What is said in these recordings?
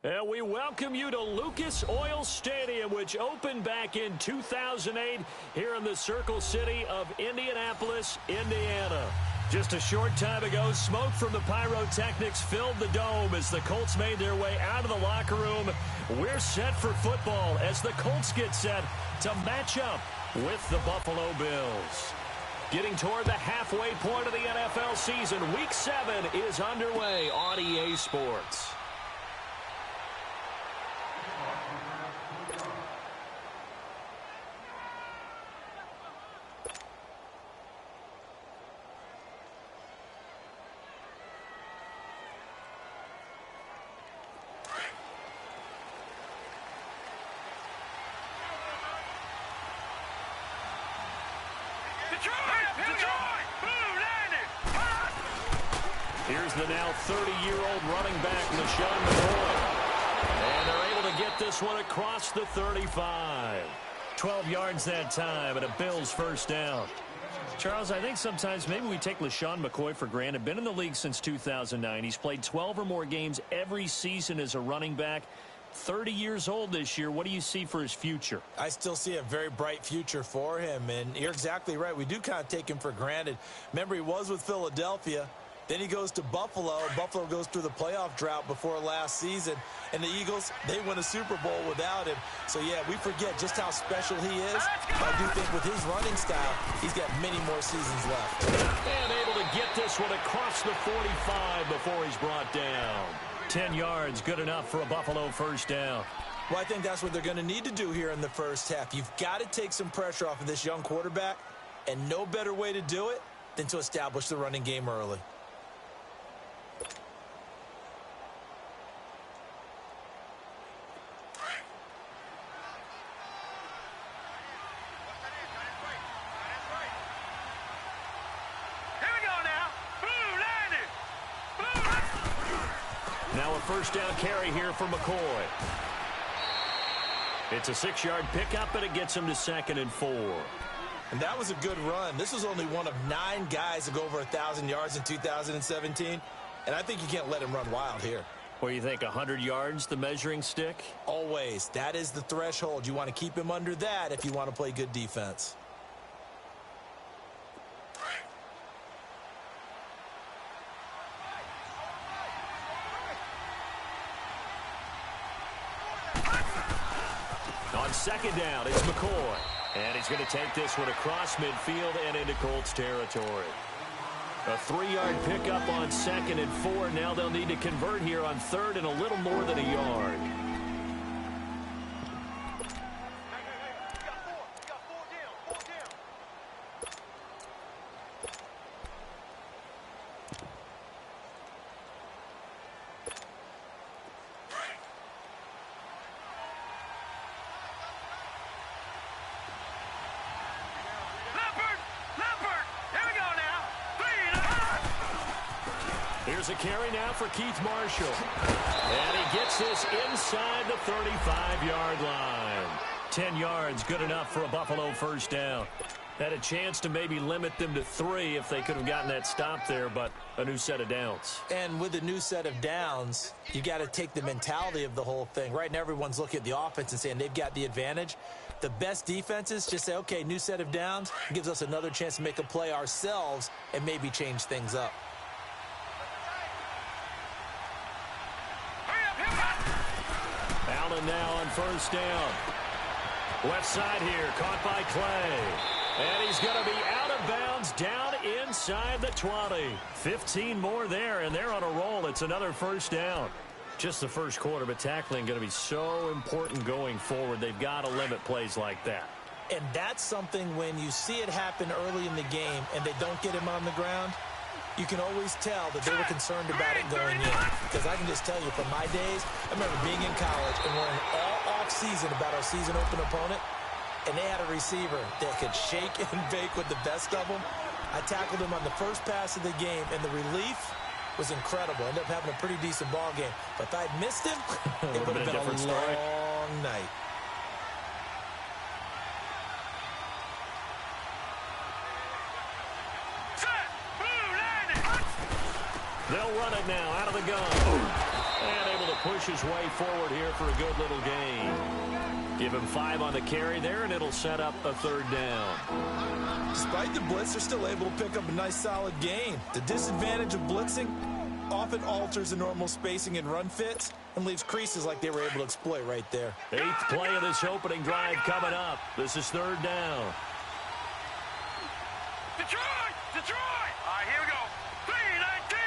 And we welcome you to Lucas Oil Stadium, which opened back in 2008 here in the Circle City of Indianapolis, Indiana. Just a short time ago, smoke from the pyrotechnics filled the dome as the Colts made their way out of the locker room. We're set for football as the Colts get set to match up with the Buffalo Bills. Getting toward the halfway point of the NFL season, Week 7 is underway on EA Sports. Here's the now 30-year-old running back, LXG Bills. And they're able to get this one across the 35. 12 yards that time, and a Bills first down. Charles, I think sometimes maybe we take LeSean McCoy for granted. Been in the league since 2009. He's played 12 or more games every season as a running back. 30 years old this year. What do you see for his future? I still see a very bright future for him, and you're exactly right. We do kind of take him for granted. Remember, he was with Philadelphia. Then he goes to Buffalo. Buffalo goes through the playoff drought before last season. And the Eagles, they win a Super Bowl without him. So, yeah, we forget just how special he is. I do think with his running style, he's got many more seasons left. And able to get this one across the 45 before he's brought down. 10 yards, good enough for a Buffalo first down. Well, I think that's what they're going to need to do here in the first half. You've got to take some pressure off of this young quarterback, and no better way to do it than to establish the running game early. Now a first down carry here for McCoy. It's a 6-yard pickup, and it gets him to 2nd and 4. And that was a good run. This was only one of 9 guys to go over 1,000 yards in 2017. And I think you can't let him run wild here. What do you think, 100 yards, the measuring stick? Always. That is the threshold. You want to keep him under that if you want to play good defense. On 2nd down, it's McCoy. And he's going to take this one across midfield and into Colts territory. A 3-yard pickup on 2nd and 4. Now they'll need to convert here on 3rd and a little more than a yard. Here's a carry now for Keith Marshall. And he gets this inside the 35-yard line. 10 yards, good enough for a Buffalo first down. Had a chance to maybe limit them to 3 if they could have gotten that stop there, but a new set of downs. And with a new set of downs, you got to take the mentality of the whole thing. Right now, everyone's looking at the offense and saying they've got the advantage. The best defenses just say, okay, new set of downs gives us another chance to make a play ourselves and maybe change things up. Allen now on first down. Left side here, caught by Clay. And he's going to be out of bounds down inside the 20. 15 more there, and they're on a roll. It's another first down. Just the first quarter, but tackling going to be so important going forward. They've got to limit plays like that. And that's something when you see it happen early in the game and they don't get him on the ground, you can always tell that they were concerned about it going in. Because I can just tell you from my days, I remember being in college and worrying all off-season about our season-open opponent, and they had a receiver that could shake and bake with the best of them. I tackled him on the first pass of the game, and the relief was incredible. Ended up having a pretty decent ball game. But if I'd missed him, it would have been a long night. They'll run it now out of the gun. And able to push his way forward here for a good little gain. Give him 5 on the carry there, and it'll set up a 3rd down. Despite the blitz, they're still able to pick up a nice, solid gain. The disadvantage of blitzing often alters the normal spacing and run fits and leaves creases like they were able to exploit right there. 8th play of this opening drive coming up. This is 3rd down. Detroit! Detroit! All right, here we go. 3-19!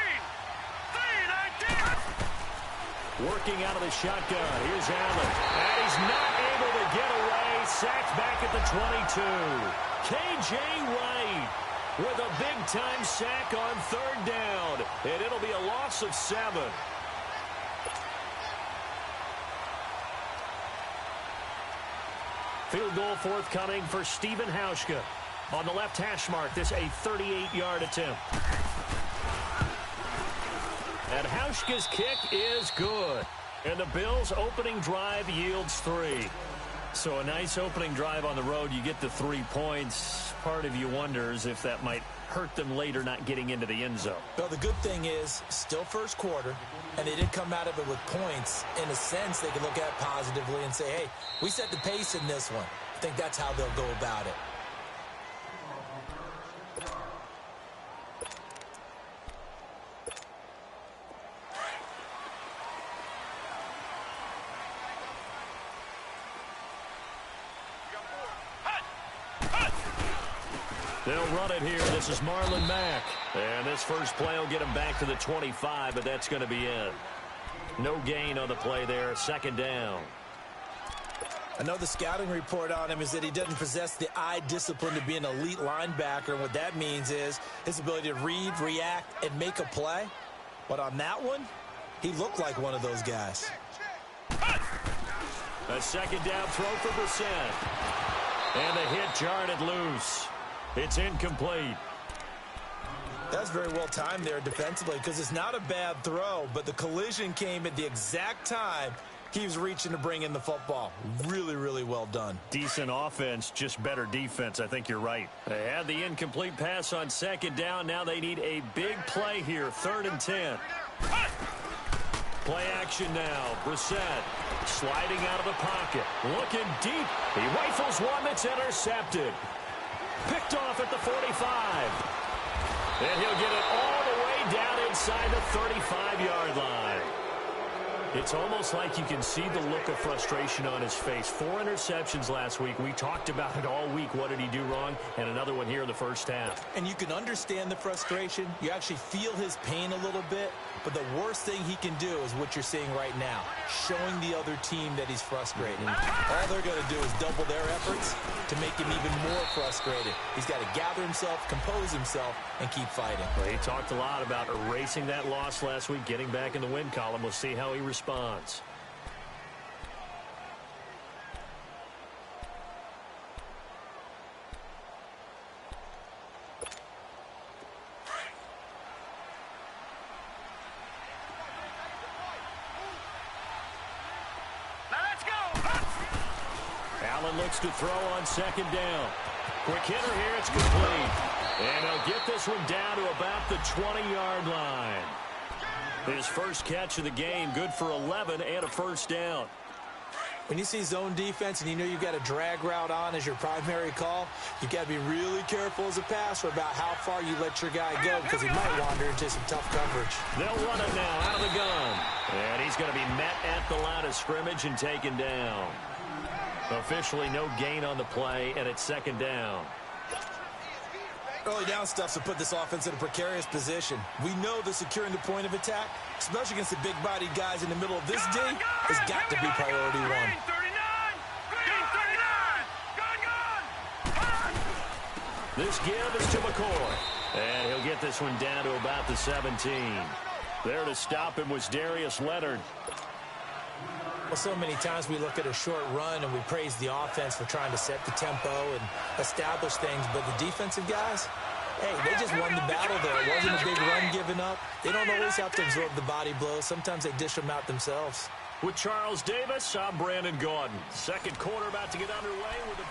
3-19! Working out of the shotgun. Here's Allen. And he's not able to get away. Sacked back at the 22. K.J. Wright with a big-time sack on 3rd down. And it'll be a loss of 7. Field goal forthcoming for Stephen Hauschka. On the left hash mark, this a 38-yard attempt. And Hauschka's kick is good. And the Bills' opening drive yields 3. So a nice opening drive on the road. You get the 3 points. Part of you wonders if that might hurt them later not getting into the end zone. Well, the good thing is, still first quarter, and they did come out of it with points. In a sense, they can look at it positively and say, hey, we set the pace in this one. I think that's how they'll go about it. They'll run it here. This is Marlon Mack. And this first play will get him back to the 25, but that's going to be it. No gain on the play there. 2nd down. I know the scouting report on him is that he doesn't possess the eye discipline to be an elite linebacker. And what that means is his ability to read, react, and make a play. But on that one, he looked like one of those guys. A 2nd down throw for Brissett. And the hit jarred it loose. It's incomplete. That's very well timed there defensively because it's not a bad throw, but the collision came at the exact time he was reaching to bring in the football. Really, really well done. Decent offense, just better defense. I think you're right. They had the incomplete pass on 2nd down. Now they need a big play here. 3rd and 10. Play action now. Brissett sliding out of the pocket. Looking deep. He rifles one that's intercepted. Picked off at the 45. And he'll get it all the way down inside the 35-yard line. It's almost like you can see the look of frustration on his face. 4 interceptions last week. We talked about it all week. What did he do wrong? And another one here in the first half. And you can understand the frustration. You actually feel his pain a little bit. But the worst thing he can do is what you're seeing right now, showing the other team that he's frustrated. All they're going to do is double their efforts to make him even more frustrated. He's got to gather himself, compose himself, and keep fighting. Well, he talked a lot about erasing that loss last week, getting back in the win column. We'll see how he responds. Looks to throw on 2nd down. Quick hitter here. It's complete. And he'll get this one down to about the 20-yard line. His first catch of the game. Good for 11 and a 1st down. When you see zone defense and you know you've got a drag route on as your primary call, you've got to be really careful as a passer about how far you let your guy go because he might wander into some tough coverage. They'll run it now out of the gun. And he's going to be met at the line of scrimmage and taken down. Officially no gain on the play, and it's 2nd down. Early down stuff to put this offense in a precarious position. We know that securing the point of attack, especially against the big-bodied guys in the middle of this D, has got to be priority 1. This give is to McCoy. And he'll get this one down to about the 17. There to stop him was Darius Leonard. Well, so many times we look at a short run and we praise the offense for trying to set the tempo and establish things, but the defensive guys, hey, they just won the battle there. It wasn't a big run given up. They don't always have to absorb the body blows. Sometimes they dish them out themselves. With Charles Davis, I'm Brandon Gaudin. 2nd quarter about to get underway with the...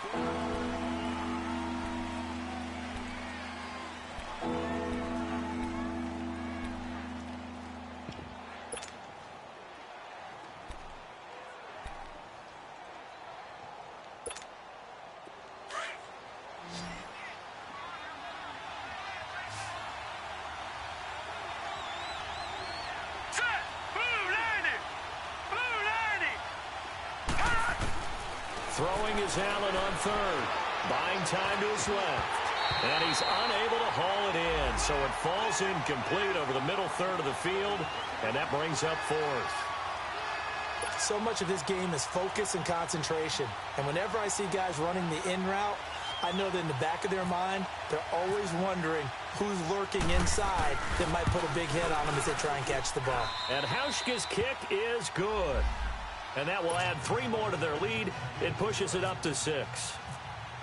Throwing is Allen on third. Buying time to his left. And he's unable to haul it in. So it falls incomplete over the middle third of the field. And that brings up fourth. So much of this game is focus and concentration. And whenever I see guys running the in route, I know that in the back of their mind, they're always wondering who's lurking inside that might put a big hit on them as they try and catch the ball. And Hauschka's kick is good. And that will add 3 more to their lead. It pushes it up to 6.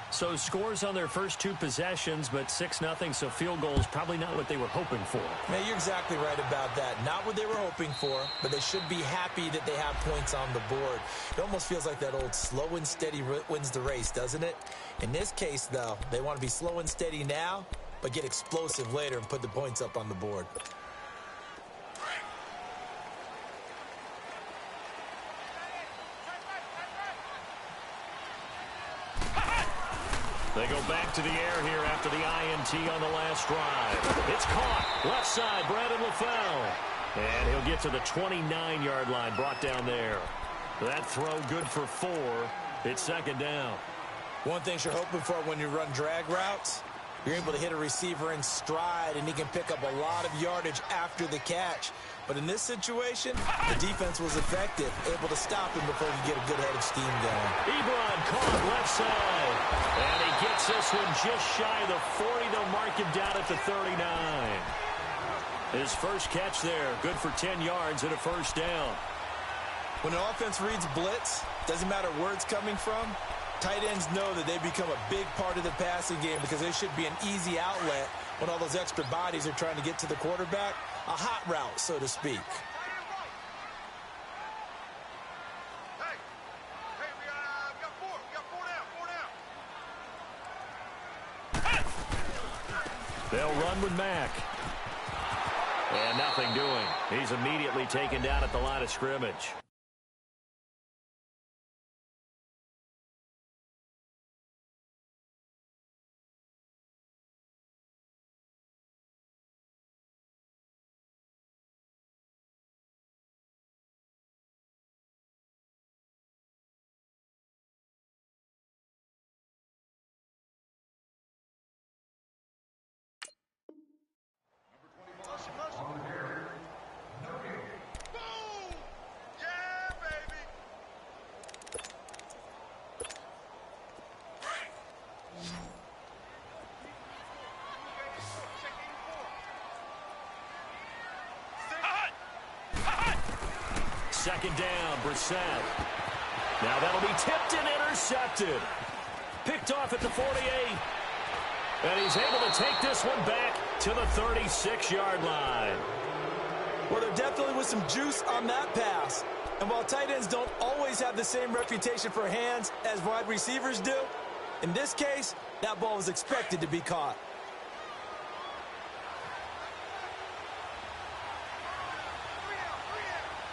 So scores on their first 2 possessions, but 6-0, so field goal is probably not what they were hoping for. Man, you're exactly right about that. Not what they were hoping for, but they should be happy that they have points on the board. It almost feels like that old slow and steady wins the race, doesn't it? In this case, though, they want to be slow and steady now, but get explosive later and put the points up on the board. They go back to the air here after the INT on the last drive. It's caught. Left side, Brandon LaFell. And he'll get to the 29-yard line, brought down there. That throw good for 4. It's second down. One thing you're hoping for when you run drag routes, you're able to hit a receiver in stride, and he can pick up a lot of yardage after the catch. But in this situation, the defense was effective, able to stop him before he could get a good head of steam going. Ebron caught left side. And he gets this one just shy of the 40. They'll mark him down at the 39. His first catch there, good for 10 yards and a first down. When an offense reads blitz, doesn't matter where it's coming from, tight ends know that they become a big part of the passing game because they should be an easy outlet when all those extra bodies are trying to get to the quarterback. A hot route, so to speak. Hey, we got 4. We got 4 down. They'll run with Mack. And nothing doing. He's immediately taken down at the line of scrimmage. Boom! Yeah, baby. Second down, Brissett. Now that'll be tipped and intercepted. Picked off at the 48. And he's able to take this one back to the 36-yard line. Well, there definitely was some juice on that pass. And while tight ends don't always have the same reputation for hands as wide receivers do, in this case, that ball was expected to be caught.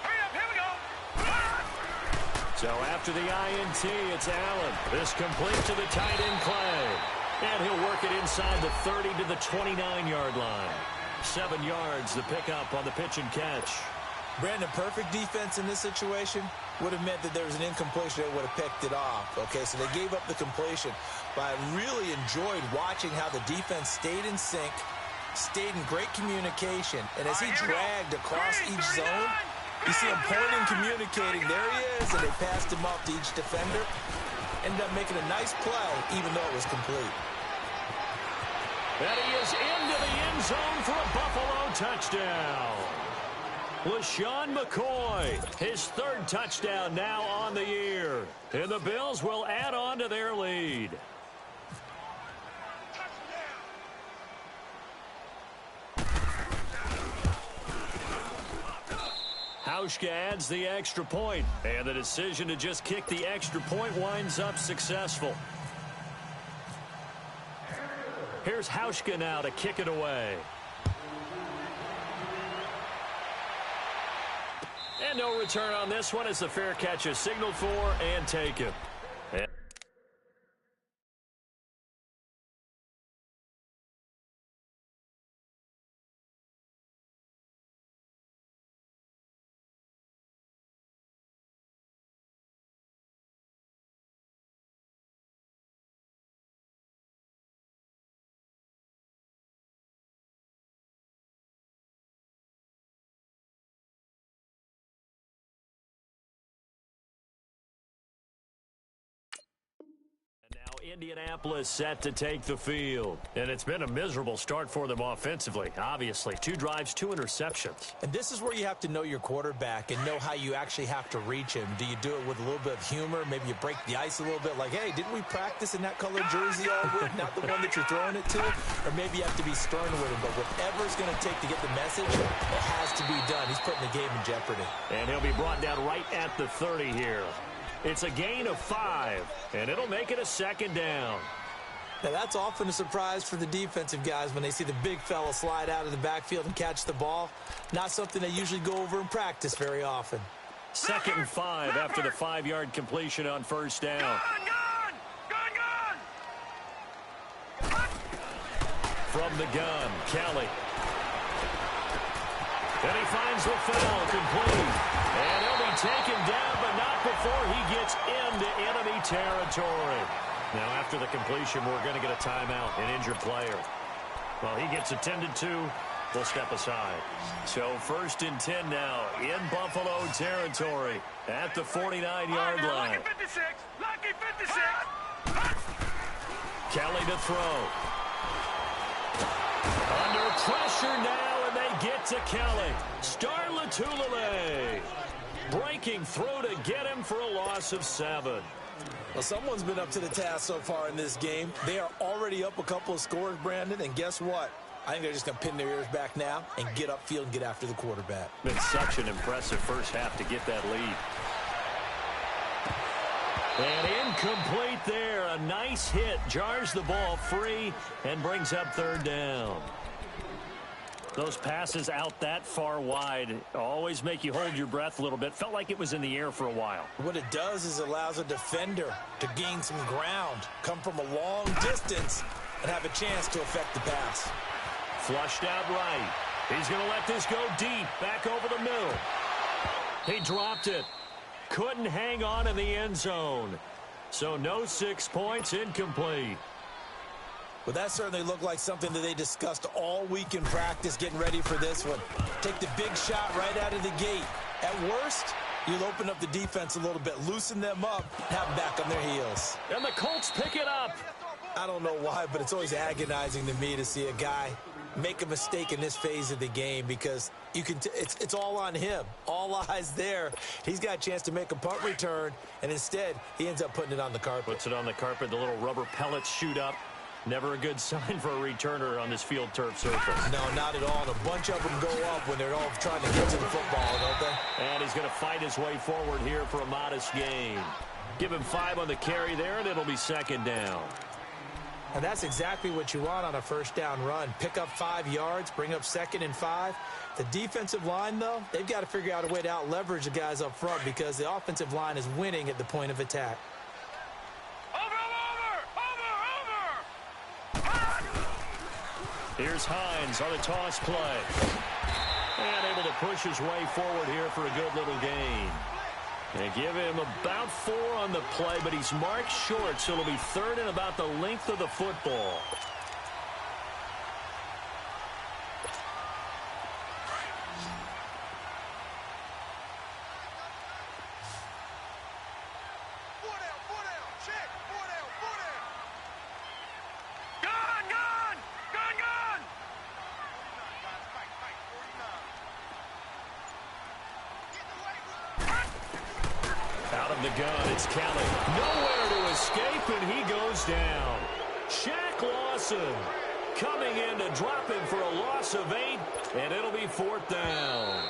Hurry up, here we go. So after the INT, it's Allen. This complete to the tight end Clay. And he'll work it inside the 30 to the 29-yard line. 7 yards, the pickup on the pitch and catch. Brandon, perfect defense in this situation would have meant that there was an incompletion that would have picked it off. Okay, so they gave up the completion. But I really enjoyed watching how the defense stayed in sync, stayed in great communication. And as he dragged across each zone, you see him pointing, communicating. There he is, and they passed him off to each defender. Ended up making a nice play, even though it was complete. And he is into the end zone for a Buffalo touchdown. LaShawn McCoy, his 3rd touchdown now on the year. And the Bills will add on to their lead. Hauschka adds the extra point, and the decision to just kick the extra point winds up successful. Here's Hauschka now to kick it away. And no return on this one as the fair catch is signaled for and taken. Indianapolis set to take the field. And it's been a miserable start for them offensively, obviously. 2 drives, 2 interceptions. And this is where you have to know your quarterback and know how you actually have to reach him. Do you do it with a little bit of humor? Maybe you break the ice a little bit like, hey, didn't we practice in that colored jersey all week? Not the one that you're throwing it to? Or maybe you have to be stern with him. But whatever it's going to take to get the message, it has to be done. He's putting the game in jeopardy. And he'll be brought down right at the 30 here. It's a gain of 5, and it'll make it a 2nd down. Now, that's often a surprise for the defensive guys when they see the big fella slide out of the backfield and catch the ball. Not something they usually go over in practice very often. 2nd and 5 after the 5-yard completion on 1st down. Gun! From the gun, Kelly. And he finds the foul complete. And he'll be taken down, but not before he gets into enemy territory. Now, after the completion, we're going to get a timeout, an injured player. Well, he gets attended to. We'll step aside. So 1st and 10 now in Buffalo territory at the 49-yard line. Lucky 56! Lucky 56! Kelly to throw. Under pressure now, and they get to Kelly. Star Latulele breaking through to get him for a loss of 7. Well, someone's been up to the task so far in this game. They are already up a couple of scores, Brandon, and guess what? I think they're just going to pin their ears back now and get upfield and get after the quarterback. Been such an impressive first half to get that lead. And incomplete there. A nice hit. Jars the ball free and brings up 3rd down. Those passes out that far wide always make you hold your breath a little bit. Felt like it was in the air for a while. What it does is it allows a defender to gain some ground, come from a long distance, and have a chance to affect the pass. Flushed out right. He's going to let this go deep, back over the middle. He dropped it. Couldn't hang on in the end zone. So no 6 points, incomplete. Well, that certainly looked like something that they discussed all week in practice getting ready for this one. Take the big shot right out of the gate. At worst, you'll open up the defense a little bit, loosen them up, have them back on their heels. And the Colts pick it up. I don't know why, but it's always agonizing to me to see a guy make a mistake in this phase of the game because you can it's all on him. All eyes there. He's got a chance to make a punt return, and instead, he ends up putting it on the carpet. Puts it on the carpet. The little rubber pellets shoot up. Never a good sign for a returner on this field turf surface. No, not at all. And a bunch of them go up when they're all trying to get to the football, don't they? And he's going to fight his way forward here for a modest gain. Give him 5 on the carry there, and it'll be 2nd down. And that's exactly what you want on a 1st down run. Pick up 5 yards, bring up 2nd and 5. The defensive line, though, they've got to figure out a way to out-leverage the guys up front because the offensive line is winning at the point of attack. Here's Hines on a toss play. And able to push his way forward here for a good little gain. They give him about 4 on the play, but he's marked short, so it'll be 3rd and about the length of the football. The gun, it's Kelly. Nowhere to escape, and he goes down. Shaq Lawson coming in to drop him for a loss of 8, and it'll be 4th down.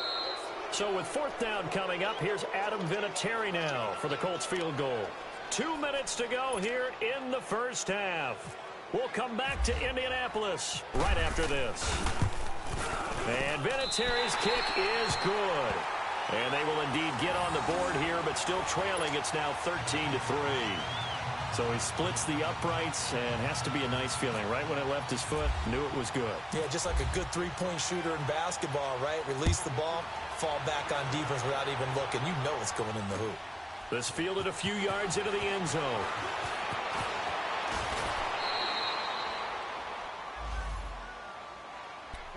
So with 4th down coming up, here's Adam Vinatieri now for the Colts field goal. 2 minutes to go here in the first half. We'll come back to Indianapolis right after this. And Vinatieri's kick is good. And they will indeed get on the board here, but still trailing. It's now 13-3. So he splits the uprights and has to be a nice feeling. Right when it left his foot, knew it was good. Yeah, just like a good 3-point shooter in basketball, right? Release the ball, fall back on defense without even looking. You know it's going in the hoop. This fielded a few yards into the end zone.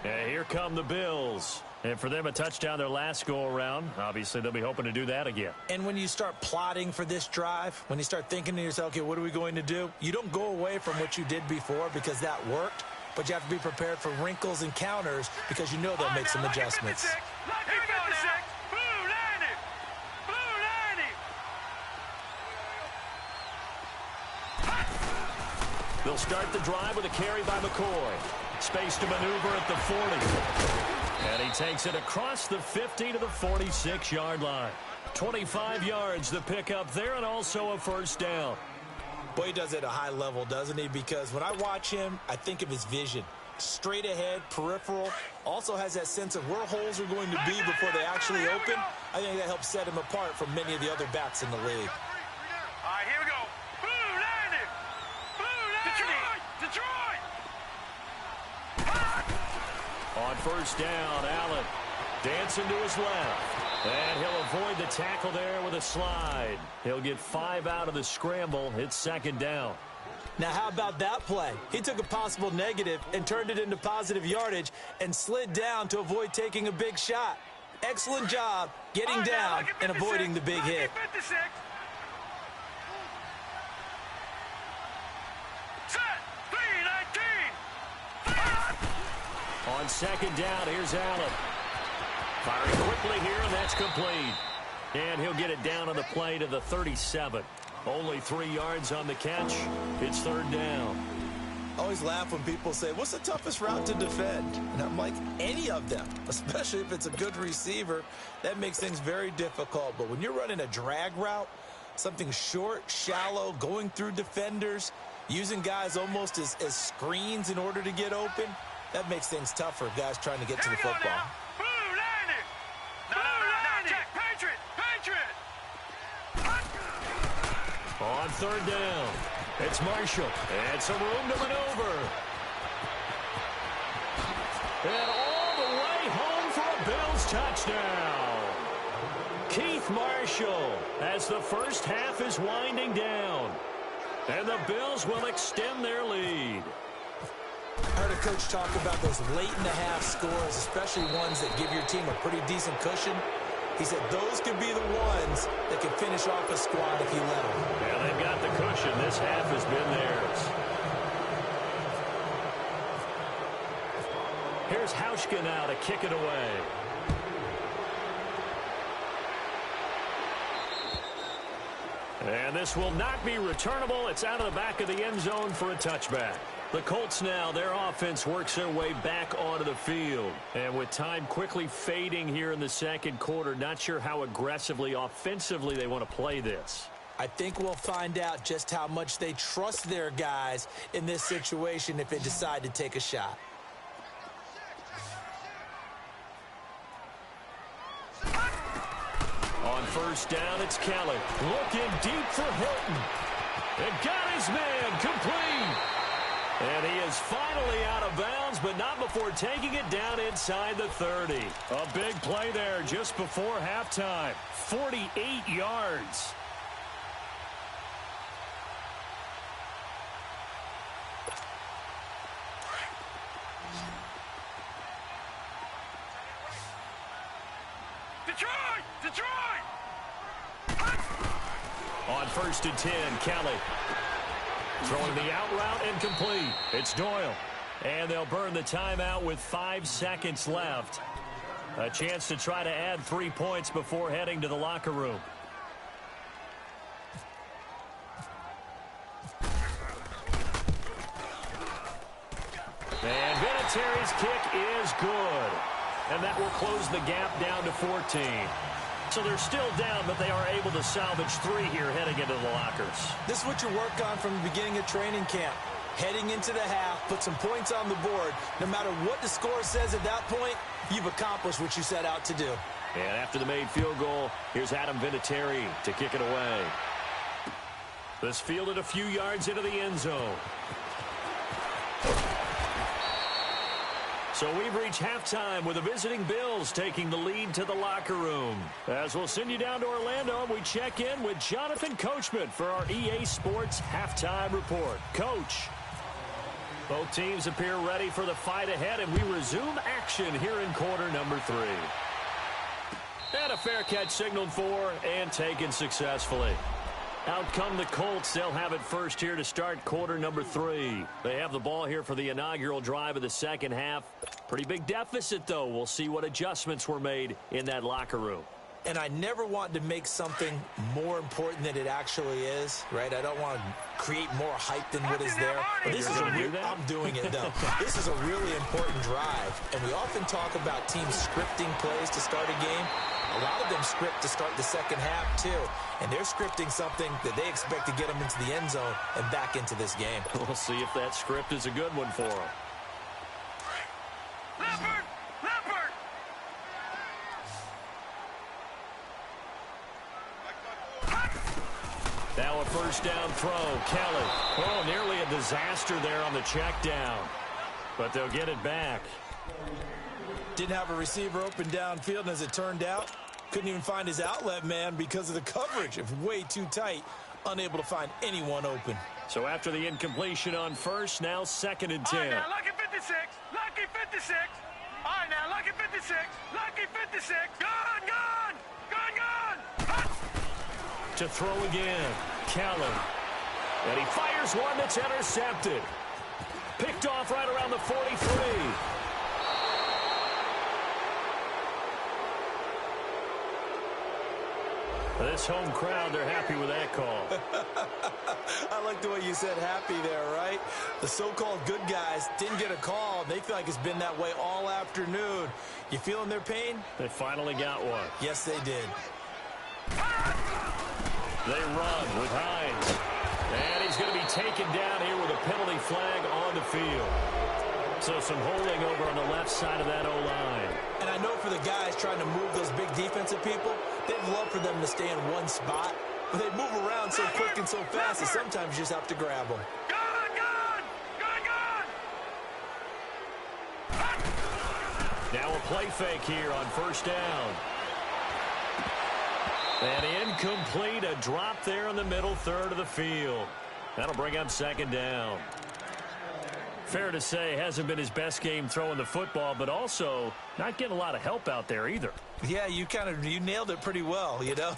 And here come the Bills. And for them, a touchdown their last go-around. Obviously, they'll be hoping to do that again. And when you start plotting for this drive, when you start thinking to yourself, okay, what are we going to do? You don't go away from what you did before because that worked, but you have to be prepared for wrinkles and counters because you know they'll make some adjustments. Here we go now. Blue 90. Blue 90. They'll start the drive with a carry by McCoy. Space to maneuver at the 40. And he takes it across the 50 to the 46-yard line. 25 yards the pickup there, and also a first down. Boy, he does it at a high level, doesn't he? Because when I watch him, I think of his vision. Straight ahead, peripheral. Also has that sense of where holes are going to be before they actually open. I think that helps set him apart from many of the other backs in the league. All right, here we go. Blue 90. Blue 90. Detroit. On first down, Allen dancing to his left. And he'll avoid the tackle there with a slide. He'll get 5 out of the scramble. It's second down. Now, how about that play? He took a possible negative and turned it into positive yardage and slid down to avoid taking a big shot. Excellent job getting down and avoiding the big hit. 56. Set. 3-19. On second down, here's Allen. Firing quickly here, and that's complete. And he'll get it down on the play to the 37. Only 3 yards on the catch. It's third down. I always laugh when people say, what's the toughest route to defend? And I'm like, any of them, especially if it's a good receiver. That makes things very difficult. But when you're running a drag route, something short, shallow, going through defenders, using guys almost as screens in order to get open, that makes things tough for guys trying to get to the football. Blue 90. No, check. Patriot. On third down, it's Marshall. And some room to maneuver. And all the way home for a Bills touchdown. Keith Marshall as the first half is winding down. And the Bills will extend their lead. I heard a coach talk about those late-in-the-half scores, especially ones that give your team a pretty decent cushion. He said those could be the ones that can finish off a squad if you let them. Yeah, they've got the cushion. This half has been theirs. Here's Hauschka now to kick it away. And this will not be returnable. It's out of the back of the end zone for a touchback. The Colts now, their offense works their way back onto the field. And with time quickly fading here in the second quarter, not sure how aggressively, offensively they want to play this. I think we'll find out just how much they trust their guys in this situation if they decide to take a shot. On first down, it's Kelly. Looking deep for Hilton. And got his man complete. And he is finally out of bounds, but not before taking it down inside the 30. A big play there just before halftime. 48 yards. Detroit! On first and 10, Kelly. Throwing the out route and complete. It's Doyle. And they'll burn the timeout with 5 seconds left. A chance to try to add 3 points before heading to the locker room. And Vinatieri's kick is good. And that will close the gap down to 14. So they're still down, but they are able to salvage 3 here heading into the lockers. This is what you work on from the beginning of training camp. Heading into the half, put some points on the board. No matter what the score says at that point, you've accomplished what you set out to do. And after the made field goal, here's Adam Vinatieri to kick it away. This fielded a few yards into the end zone. So we've reached halftime with the visiting Bills taking the lead to the locker room. As we'll send you down to Orlando, we check in with Jonathan Coachman for our EA Sports Halftime Report. Coach. Both teams appear ready for the fight ahead, and we resume action here in quarter number 3. And a fair catch signaled for and taken successfully. Out come the Colts. They'll have it first here to start quarter number 3. They have the ball here for the inaugural drive of the second half. Pretty big deficit, though. We'll see what adjustments were made in that locker room. And I never want to make something more important than it actually is, right? I don't want to create more hype than what is there. But this is I'm doing it, though. This is a really important drive. And we often talk about teams scripting plays to start a game. A lot of them script to start the second half, too. And they're scripting something that they expect to get them into the end zone and back into this game. We'll see if that script is a good one for them. Leopard! Leopard! Now a first down throw. Kelly. Oh, nearly a disaster there on the check down. But they'll get it back. Didn't have a receiver open downfield, and as it turned out, couldn't even find his outlet man because of the coverage. It was way too tight, unable to find anyone open. So after the incompletion on first, now 2nd and 10. All right, now, lucky 56. Lucky 56. All right, now, lucky 56. Lucky 56. Gone, gone. Gone, gone. To throw again. Kelly. And he fires one that's intercepted. Picked off right around the 43. This home crowd, they're happy with that call. I like the way you said happy there, right? The so-called good guys didn't get a call. They feel like it's been that way all afternoon. You feeling their pain? They finally got one. Yes, they did. They run with Hines. And he's going to be taken down here with a penalty flag on the field. So some holding over on the left side of that O-line. And I know for the guys trying to move those big defensive people, they'd love for them to stay in one spot. But they move around so quick and so fast that sometimes you just have to grab them. Gone, gone. Gone, gone. Now a play fake here on first down. And incomplete, a drop there in the middle third of the field. That'll bring up 2nd down. Fair to say, hasn't been his best game throwing the football, but also not getting a lot of help out there either. Yeah, you nailed it pretty well, you know.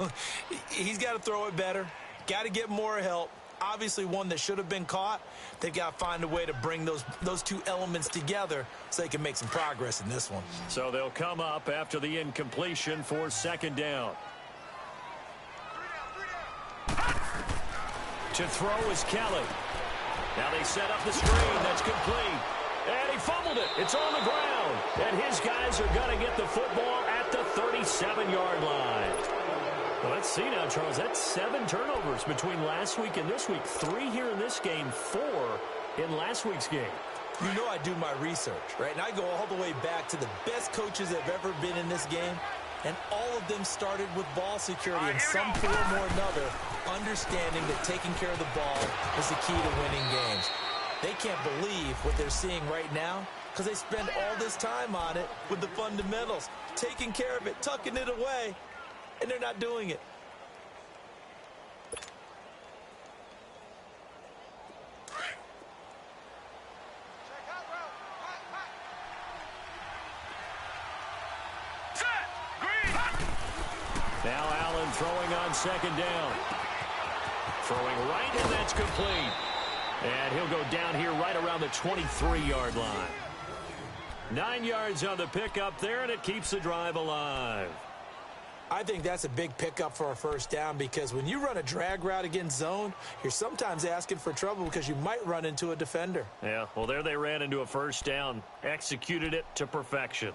He's got to throw it better, got to get more help. Obviously one that should have been caught. They've got to find a way to bring those two elements together so they can make some progress in this one. So they'll come up after the incompletion for 2nd down. To throw is Kelly. Now they set up the screen. That's complete. And he fumbled it. It's on the ground. And his guys are going to get the football at the 37-yard line. Well, let's see now, Charles. That's 7 turnovers between last week and this week. 3 here in this game, 4 in last week's game. You know I do my research, right? And I go all the way back to the best coaches that have ever been in this game. And all of them started with ball security in some form or another, understanding that taking care of the ball is the key to winning games. They can't believe what they're seeing right now because they spend all this time on it with the fundamentals, taking care of it, tucking it away, and they're not doing it. Now Allen throwing on 2nd down. Throwing right, and that's complete. And he'll go down here right around the 23-yard line. 9 yards on the pickup there, and it keeps the drive alive. I think that's a big pickup for a first down because when you run a drag route against zone, you're sometimes asking for trouble because you might run into a defender. Yeah, well, there they ran into a first down. Executed it to perfection.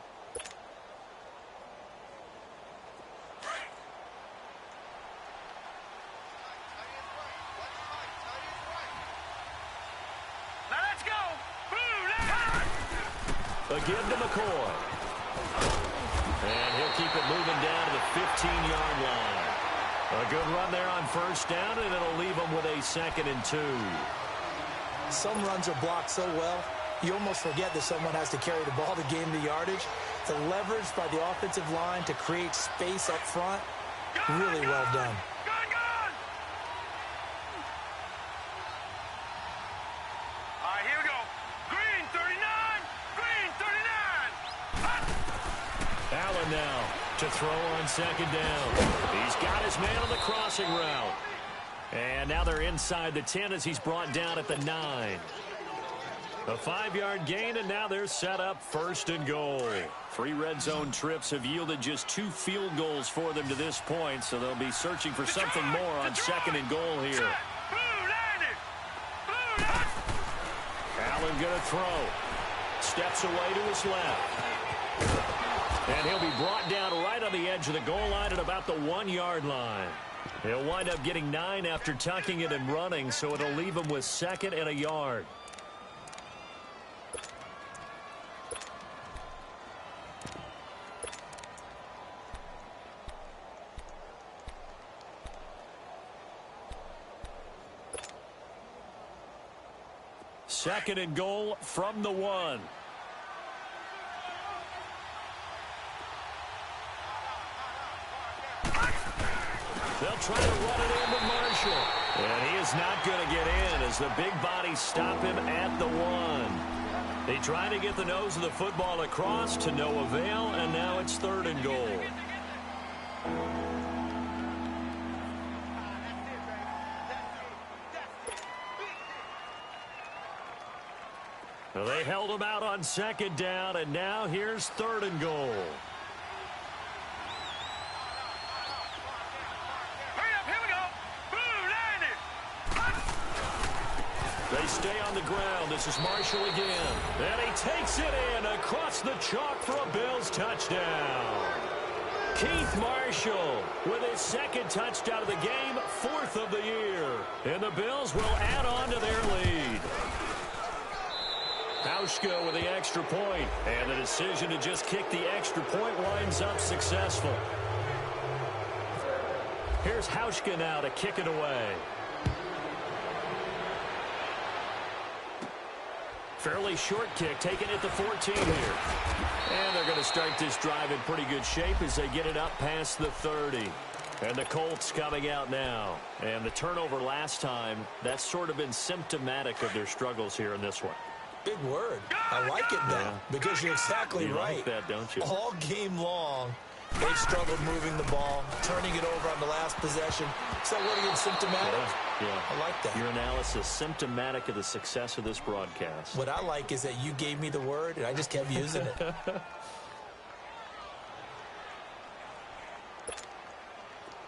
A give to McCoy. And he'll keep it moving down to the 15-yard line. A good run there on first down, and it'll leave them with a 2nd and 2. Some runs are blocked so well, you almost forget that someone has to carry the ball to gain the yardage. The leverage by the offensive line to create space up front, really well done. All right, here we go. shotgun now to throw on second down. He's got his man on the crossing route. And now they're inside the 10 as he's brought down at the 9. A 5-yard gain, and now they're set up first and goal. 3 red zone trips have yielded just 2 field goals for them to this point, so they'll be searching for something more on second and goal here. Allen going to throw. Steps away to his left. And he'll be brought down right on the edge of the goal line at about the 1-yard line. He'll wind up getting 9 after tucking it and running, so it'll leave him with 2nd and a yard. Second and goal from the 1. They'll try to run it in with Marshall. And he is not going to get in as the big bodies stop him at the 1. They try to get the nose of the football across to no avail, and now it's 3rd and goal. Well, they held him out on 2nd down, and now here's 3rd and goal. They stay on the ground. This is Marshall again. And he takes it in across the chalk for a Bills touchdown. Keith Marshall with his 2nd touchdown of the game, 4th of the year. And the Bills will add on to their lead. Hauschka with the extra point. And the decision to just kick the extra point winds up successful. Here's Hauschka now to kick it away. Fairly short kick, taken at the 14 here. And they're going to start this drive in pretty good shape as they get it up past the 30. And the Colts coming out now. And the turnover last time, that's sort of been symptomatic of their struggles here in this one. Big word. I like it now because you're exactly right. You like that, don't you? All game long, they've struggled moving the ball, turning it over on the last possession. Is that what again, symptomatic? Yeah. I like that. Your analysis, symptomatic of the success of this broadcast. What I like is that you gave me the word, and I just kept using it.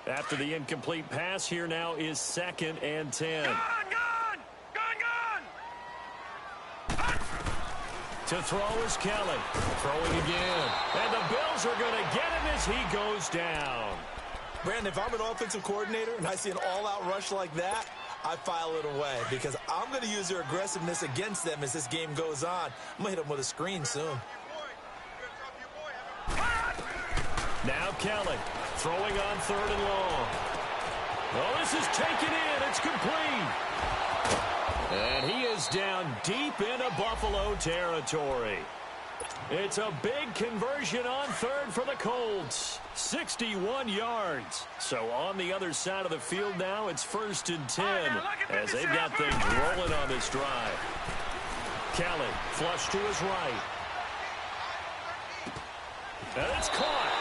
After the incomplete pass, here now is 2nd and 10. Gone! To throw is Kelly. Throwing again. And the Bills are going to get him as he goes down. Brandon, if I'm an offensive coordinator and I see an all-out rush like that, I file it away because I'm going to use their aggressiveness against them as this game goes on. I'm going to hit them with a screen soon. Now Kelly throwing on 3rd and long. Oh, this is taken in. It's complete. And he is down deep into Buffalo territory. It's a big conversion on 3rd for the Colts. 61 yards. So on the other side of the field now, it's 1st and 10 as they've got things rolling on this drive. Kelly flush to his right. And it's caught.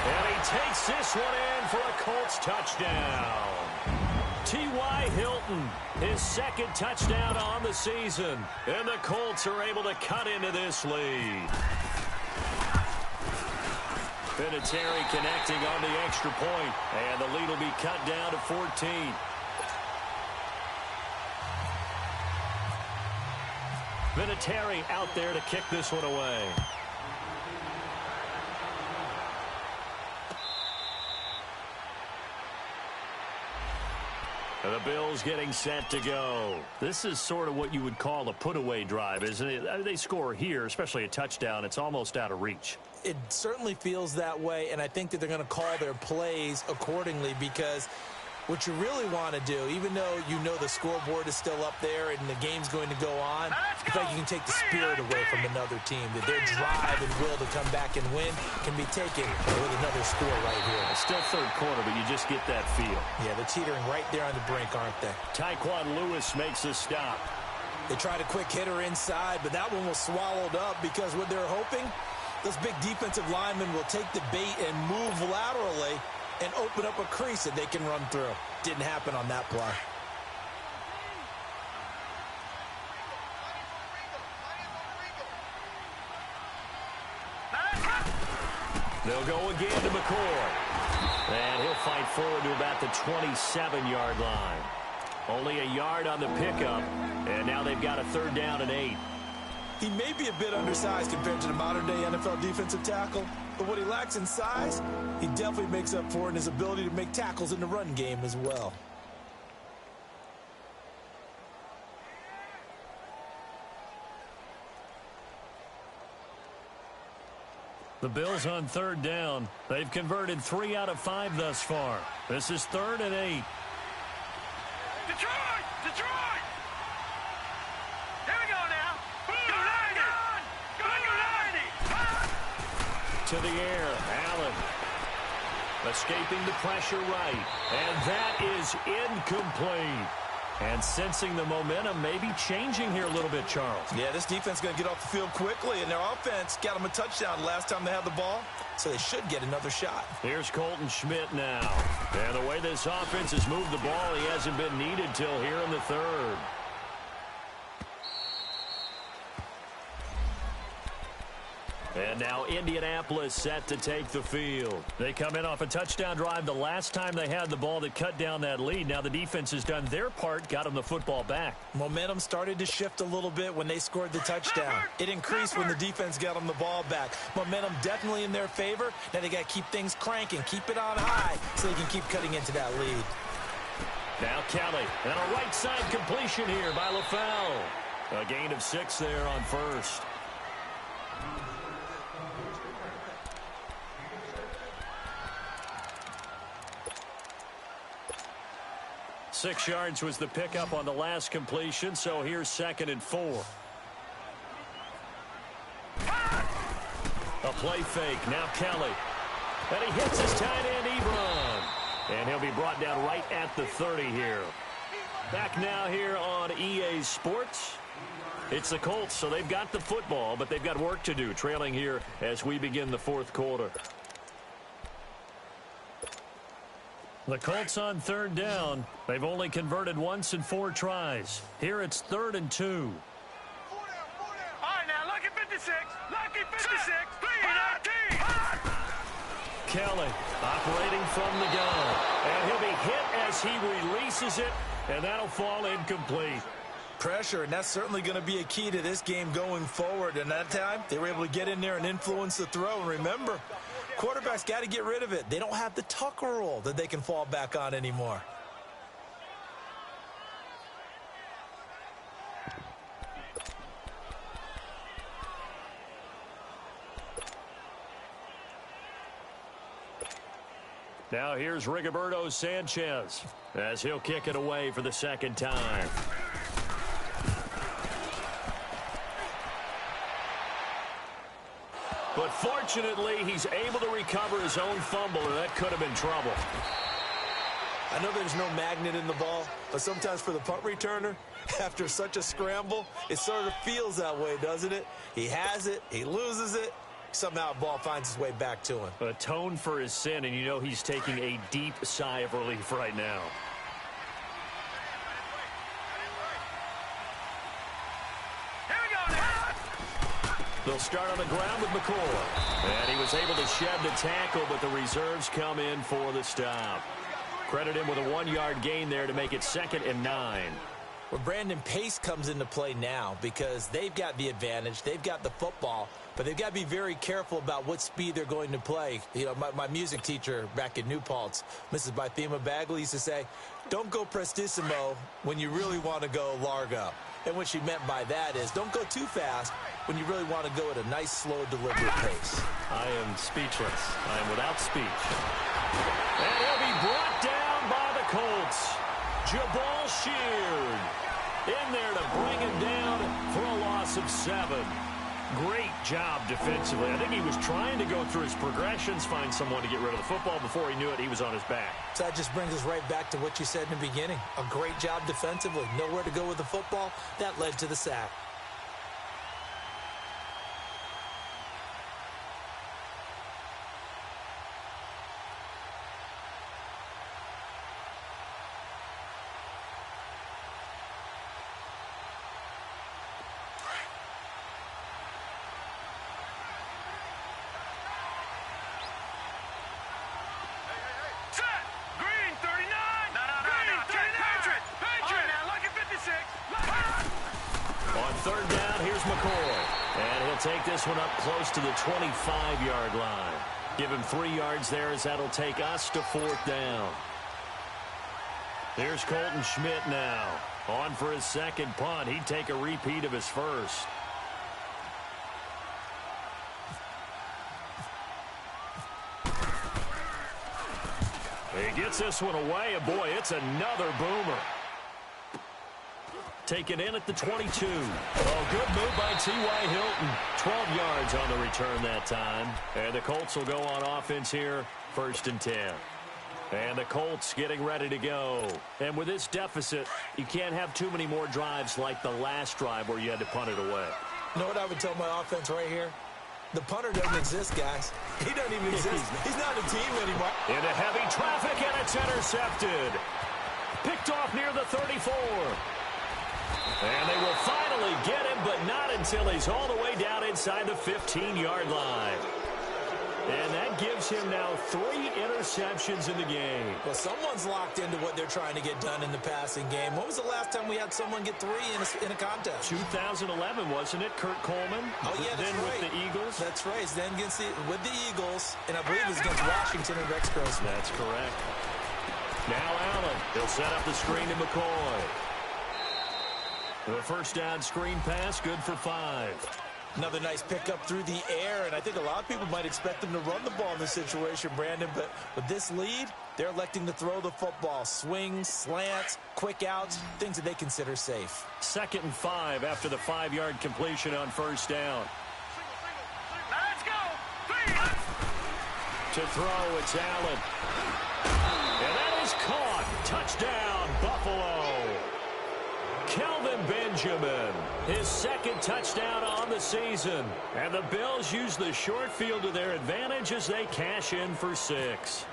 And he takes this one in for a Colts touchdown. T.Y. Hilton, his 2nd touchdown on the season. And the Colts are able to cut into this lead. Vinatieri connecting on the extra point. And the lead will be cut down to 14. Vinatieri out there to kick this one away. And the Bills getting set to go. This is sort of what you would call a put-away drive, isn't it? They score here, especially a touchdown. It's almost out of reach. It certainly feels that way, and I think that they're going to call their plays accordingly because what you really want to do, even though you know the scoreboard is still up there and the game's going to go on, it's like you can take the spirit away from another team, that their drive and will to come back and win can be taken with another score right here. It's still 3rd quarter, but you just get that feel. Yeah, they're teetering right there on the brink, aren't they? Tyquan Lewis makes a stop. They tried a quick hitter inside, but that one was swallowed up because what they're hoping Those big defensive linemen will take the bait and move laterally and open up a crease that they can run through. Didn't happen on that play. They'll go again to McCoy. And he'll fight forward to about the 27-yard line. Only a yard on the pickup, and now they've got a 3rd down and 8. He may be a bit undersized compared to the modern-day NFL defensive tackle, but what he lacks in size, he definitely makes up for in his ability to make tackles in the run game as well. The Bills on 3rd down. They've converted 3 out of 5 thus far. This is 3rd and 8. Detroit! Detroit! Here we go now. To the air, Allen. Escaping the pressure right. And that is incomplete. And sensing the momentum may be changing here a little bit, Charles. Yeah, this defense is going to get off the field quickly, and their offense got them a touchdown last time they had the ball, so they should get another shot. Here's Colton Schmidt now. And the way this offense has moved the ball, he hasn't been needed till here in the 3rd. And now Indianapolis set to take the field. They come in off a touchdown drive the last time they had the ball that cut down that lead. Now the defense has done their part, got them the football back. Momentum started to shift a little bit when they scored the touchdown. It increased when the defense got them the ball back. Momentum definitely in their favor. Now they got to keep things cranking, keep it on high so they can keep cutting into that lead. Now Kelly, and a right side completion here by LaFell. A gain of 6 there on 1st. Six yards was the pickup on the last completion, so here's 2nd and 4. A play fake. Now Kelly. And he hits his tight end, Ebron. And he'll be brought down right at the 30 here. Back now here on EA Sports. It's the Colts, so they've got the football, but they've got work to do, trailing here as we begin the 4th quarter. The Colts on 3rd down. They've only converted once in 4 tries. Here it's 3rd and 2. All right, now, lucky 56. Lucky 56. Kelly operating from the gun. And he'll be hit as he releases it, and that'll fall incomplete. Pressure, and that's certainly going to be a key to this game going forward. And that time, they were able to get in there and influence the throw. And remember, quarterbacks got to get rid of it. They don't have the tuck rule that they can fall back on anymore. Now here's Rigoberto Sanchez as he'll kick it away for the 2nd time. But fortunately, he's able to recover his own fumble, and that could have been trouble. I know there's no magnet in the ball, but sometimes for the punt returner, after such a scramble, it sort of feels that way, doesn't it? He has it, he loses it, somehow the ball finds its way back to him. Atone for his sin, and you know he's taking a deep sigh of relief right now. They'll start on the ground with McCoy. And he was able to shed the tackle, but the reserves come in for the stop. Credit him with a 1-yard gain there to make it 2nd and 9. Well, Brandon, pace comes into play now because they've got the advantage. They've got the football, but they've got to be very careful about what speed they're going to play. You know, my music teacher back in New Paltz, Mrs. Bythema Bagley, used to say, don't go prestissimo when you really want to go largo. And what she meant by that is don't go too fast when you really want to go at a nice, slow, deliberate pace. I am speechless. I am without speech. And he'll be brought down by the Colts. Jabal Sheard in there to bring him down for a loss of 7. Great job defensively. I think he was trying to go through his progressions, find someone to get rid of the football. Before he knew it, he was on his back. So that just brings us right back to what you said in the beginning. A great job defensively. Nowhere to go with the football. That led to the sack. Here's McCoy. And he'll take this one up close to the 25-yard line. Give him 3 yards there as that'll take us to 4th down. Here's Colton Schmidt now. On for his second punt. He'd take a repeat of his first. He gets this one away, and boy, it's another boomer. Taken in at the 22. Oh, good move by T.Y. Hilton. 12 yards on the return that time. And the Colts will go on offense here, 1st and 10. And the Colts getting ready to go. And with this deficit, you can't have too many more drives like the last drive where you had to punt it away. You know what I would tell my offense right here? The punter doesn't exist, guys. He doesn't even exist. He's not a team anymore. Into heavy traffic, and it's intercepted. Picked off near the 34. And they will finally get him, but not until he's all the way down inside the 15-yard line. And that gives him now 3 interceptions in the game. Well, someone's locked into what they're trying to get done in the passing game. When was the last time we had someone get 3 in a contest? 2011, wasn't it? Kurt Coleman. Oh, yeah, that's then right. With the Eagles. That's right. Then with the Eagles, and I believe it was against Washington and Rex Grossman. That's correct. Now Allen. He'll set up the screen to McCoy. The first down screen pass, good for 5. Another nice pickup through the air, and I think a lot of people might expect them to run the ball in this situation, Brandon, but with this lead, they're electing to throw the football. Swings, slants, quick outs, things that they consider safe. 2nd and 5 after the 5-yard completion on 1st down. Let's go. 3. To throw, it's Allen. And that is caught. Touchdown, Buffalo. Kelvin Benjamin, his 2nd touchdown on the season. And the Bills use the short field to their advantage as they cash in for 6.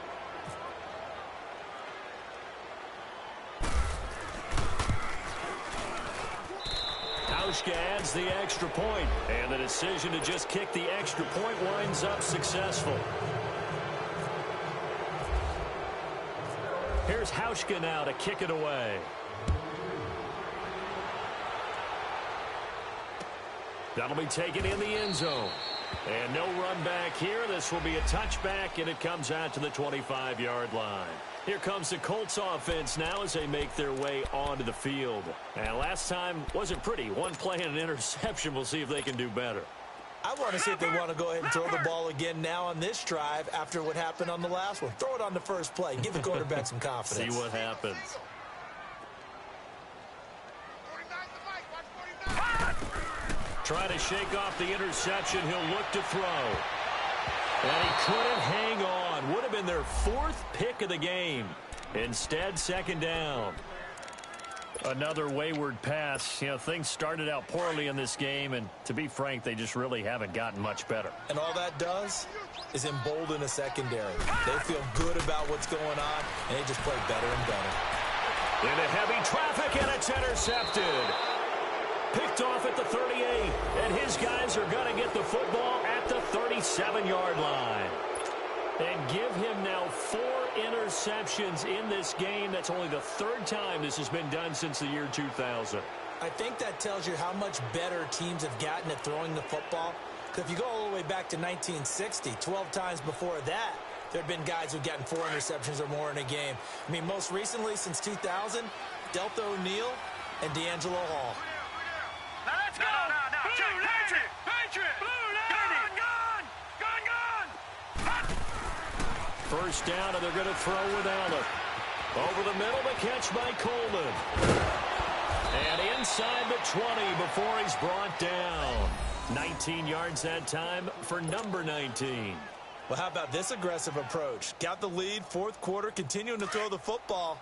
Hauschka adds the extra point, and the decision to just kick the extra point winds up successful. Here's Hauschka now to kick it away. That'll be taken in the end zone. And no run back here. This will be a touchback, and it comes out to the 25-yard line. Here comes the Colts offense now as they make their way onto the field. And last time wasn't pretty. 1 play and an interception. We'll see if they can do better. I want to see if they want to go ahead and throw the ball again now on this drive after what happened on the last one. Throw it on the first play. Give the quarterback some confidence. See what happens. Trying to shake off the interception. He'll look to throw. And he couldn't hang on. Would have been their 4th pick of the game. Instead, 2nd down. Another wayward pass. You know, things started out poorly in this game, and to be frank, they just really haven't gotten much better. And all that does is embolden a secondary. They feel good about what's going on, and they just play better and better. Into heavy traffic, and it's intercepted. Picked off at the 38, and his guys are going to get the football at the 37-yard line. And give him now 4 interceptions in this game. That's only the 3rd time this has been done since the year 2000. I think that tells you how much better teams have gotten at throwing the football. Because if you go all the way back to 1960, 12 times before that, there have been guys who've gotten 4 interceptions or more in a game. I mean, most recently, since 2000, Delta O'Neal and D'Angelo Hall. Now let's go. No. Patriot. Blue line. Gun. 1st down, and they're going to throw with Allen. Over the middle, the catch by Coleman. And inside the 20 before he's brought down. 19 yards that time for number 19. Well, how about this aggressive approach? Got the lead, 4th quarter, continuing to throw the football.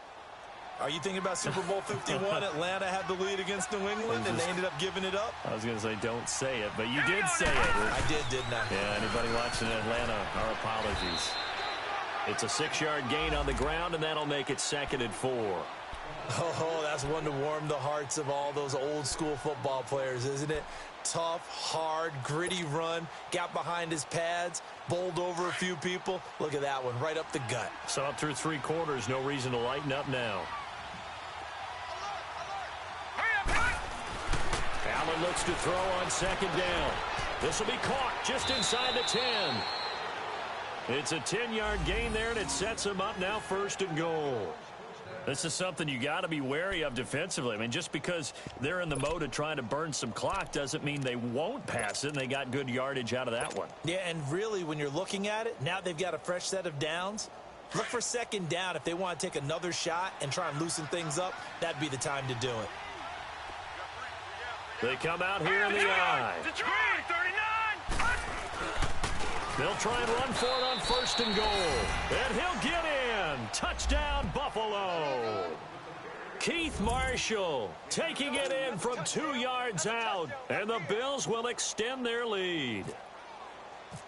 Are you thinking about Super Bowl 51? Atlanta had the lead against New England, and they ended up giving it up? I was going to say don't say it, but you did say it. I did, didn't I? Yeah, anybody watching Atlanta, our apologies. It's a 6-yard gain on the ground, and that'll make it 2nd and 4. Oh, that's one to warm the hearts of all those old-school football players, isn't it? Tough, hard, gritty run, got behind his pads, bowled over a few people. Look at that one, right up the gut. So up through 3 quarters, no reason to lighten up now. Allen looks to throw on second down. This will be caught just inside the 10. It's a 10-yard gain there, and it sets him up now 1st and goal. This is something you got to be wary of defensively. I mean, just because they're in the mode of trying to burn some clock doesn't mean they won't pass it, and they got good yardage out of that one. Yeah, and really, when you're looking at it, now they've got a fresh set of downs. Look for second down. If they want to take another shot and try and loosen things up, that'd be the time to do it. They come out here in the eye. Detroit, 39. They'll try and run for it on 1st and goal. And he'll get in. Touchdown, Buffalo. Keith Marshall taking it in from 2 yards out. And the Bills will extend their lead.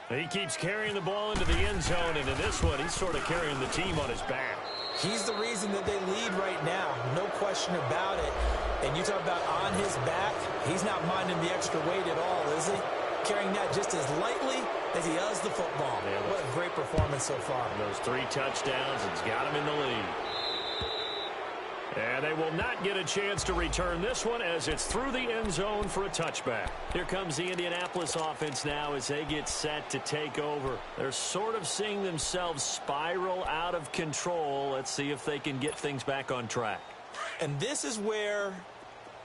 He keeps carrying the ball into the end zone. And in this one, he's sort of carrying the team on his back. He's the reason that they lead right now. No question about it. And you talk about on his back, he's not minding the extra weight at all, is he? Carrying that just as lightly as he does the football. Yeah, what a great performance so far. Those 3 touchdowns, it's got him in the lead. And they will not get a chance to return this one as it's through the end zone for a touchback. Here comes the Indianapolis offense now as they get set to take over. They're sort of seeing themselves spiral out of control. Let's see if they can get things back on track. And this is where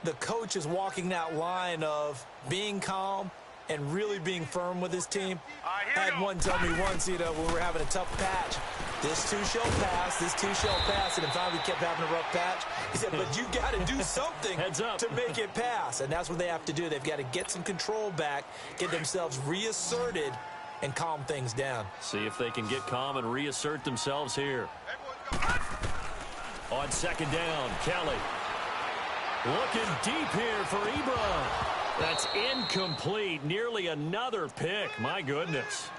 the coach is walking that line of being calm and really being firm with his team. I had one tell me once, when we were having a tough patch, this too shall pass, this too shall pass, and in fact we kept having a rough patch. He said, but you got to do something to make it pass, and that's what they have to do. They've got to get some control back, get themselves reasserted, and calm things down. See if they can get calm and reassert themselves here. On 2nd down, Kelly. Looking deep here for Ebron. That's incomplete. Nearly another pick. My goodness.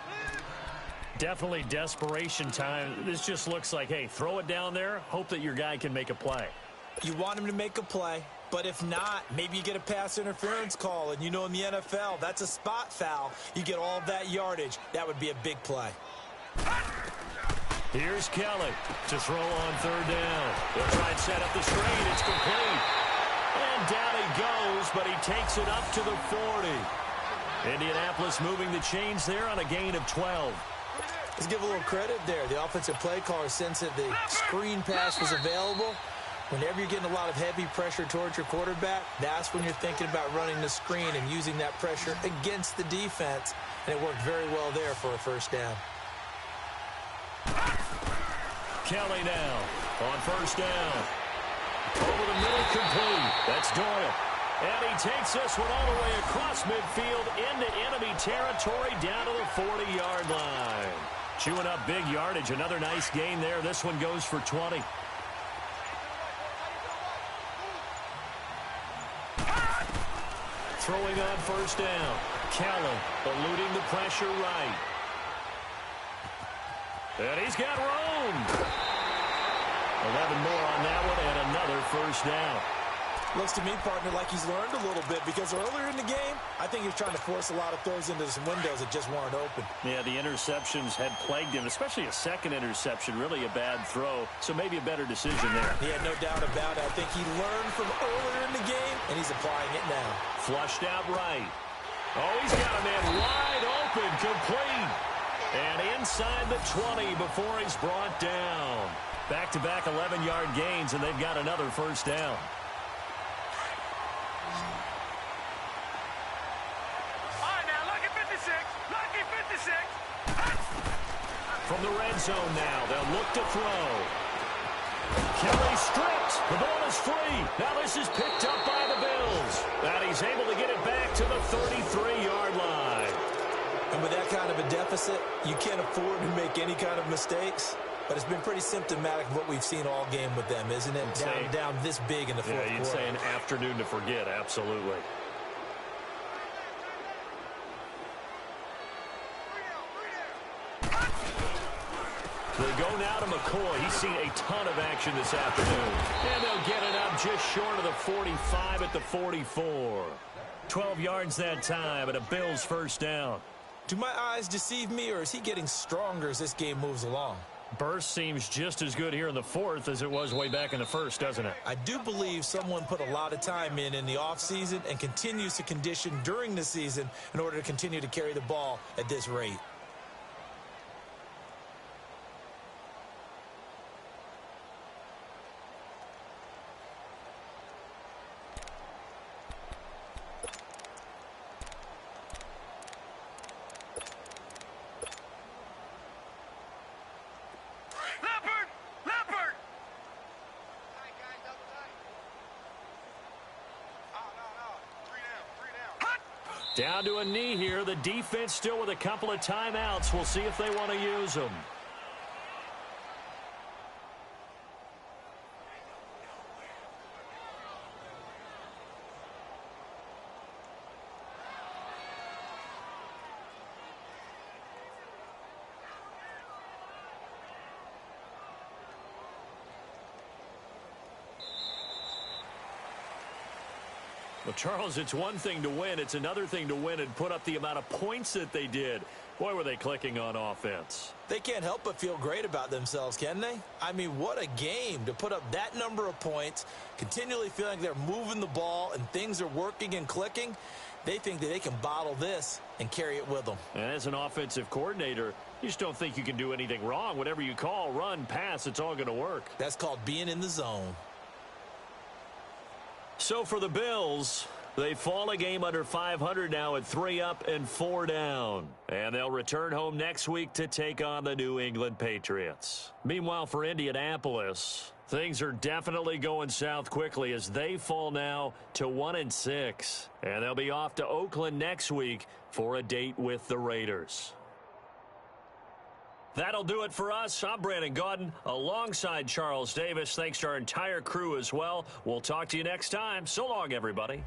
Definitely desperation time. This just looks like, hey, throw it down there. Hope that your guy can make a play. You want him to make a play, but if not, maybe you get a pass interference call. And in the NFL, that's a spot foul. You get all of that yardage. That would be a big play. Here's Kelly to throw on 3rd down. They'll try and set up the screen. It's complete. And down he goes, but he takes it up to the 40. Indianapolis moving the chains there on a gain of 12. Let's give a little credit there. The offensive play caller, since the screen pass was available, whenever you're getting a lot of heavy pressure towards your quarterback, that's when you're thinking about running the screen and using that pressure against the defense. And it worked very well there for a 1st down. Kelly now on 1st down. Over the middle, complete. That's Doyle. And he takes this one all the way across midfield into enemy territory down to the 40-yard line. Chewing up big yardage. Another nice gain there. This one goes for 20. Throwing on 1st down. Kelly eluding the pressure right. And he's got room. 11 more on that one and another 1st down. Looks to me, partner, like he's learned a little bit because earlier in the game, I think he was trying to force a lot of throws into some windows that just weren't open. Yeah, the interceptions had plagued him, especially a second interception, really a bad throw. So maybe a better decision there. Yeah, no doubt about it. I think he learned from earlier in the game, and he's applying it now. Flushed out right. Oh, he's got a man wide open, complete. And inside the 20 before he's brought down. Back-to-back 11-yard gains, and they've got another 1st down. From the red zone now, they'll look to throw. Kelly stripped. The ball is free. Now this is picked up by the Bills. And he's able to get it back to the 33-yard line. And with that kind of a deficit, you can't afford to make any kind of mistakes. But it's been pretty symptomatic of what we've seen all game with them, isn't it? Down this big in the fourth quarter. Yeah, you'd say an afternoon to forget, absolutely. They go now to McCoy. He's seen a ton of action this afternoon. And they'll get it up just short of the 45 at the 44. 12 yards that time and a Bills 1st down. Do my eyes deceive me, or is he getting stronger as this game moves along? Burst seems just as good here in the fourth as it was way back in the first, doesn't it? I do believe someone put a lot of time in the offseason and continues to condition during the season in order to continue to carry the ball at this rate. Down to a knee here. The defense still with a couple of timeouts. We'll see if they want to use them. Well, Charles, it's one thing to win. It's another thing to win and put up the amount of points that they did. Boy, were they clicking on offense. They can't help but feel great about themselves, can they? I mean, what a game to put up that number of points, continually feeling like they're moving the ball and things are working and clicking. They think that they can bottle this and carry it with them. And as an offensive coordinator, you just don't think you can do anything wrong. Whatever you call, run, pass, it's all going to work. That's called being in the zone. So for the Bills, they fall a game under 500 now at 3 up and 4 down. And they'll return home next week to take on the New England Patriots. Meanwhile, for Indianapolis, things are definitely going south quickly as they fall now to 1-6. And they'll be off to Oakland next week for a date with the Raiders. That'll do it for us. I'm Brandon Gaudin alongside Charles Davis. Thanks to our entire crew as well. We'll talk to you next time. So long, everybody.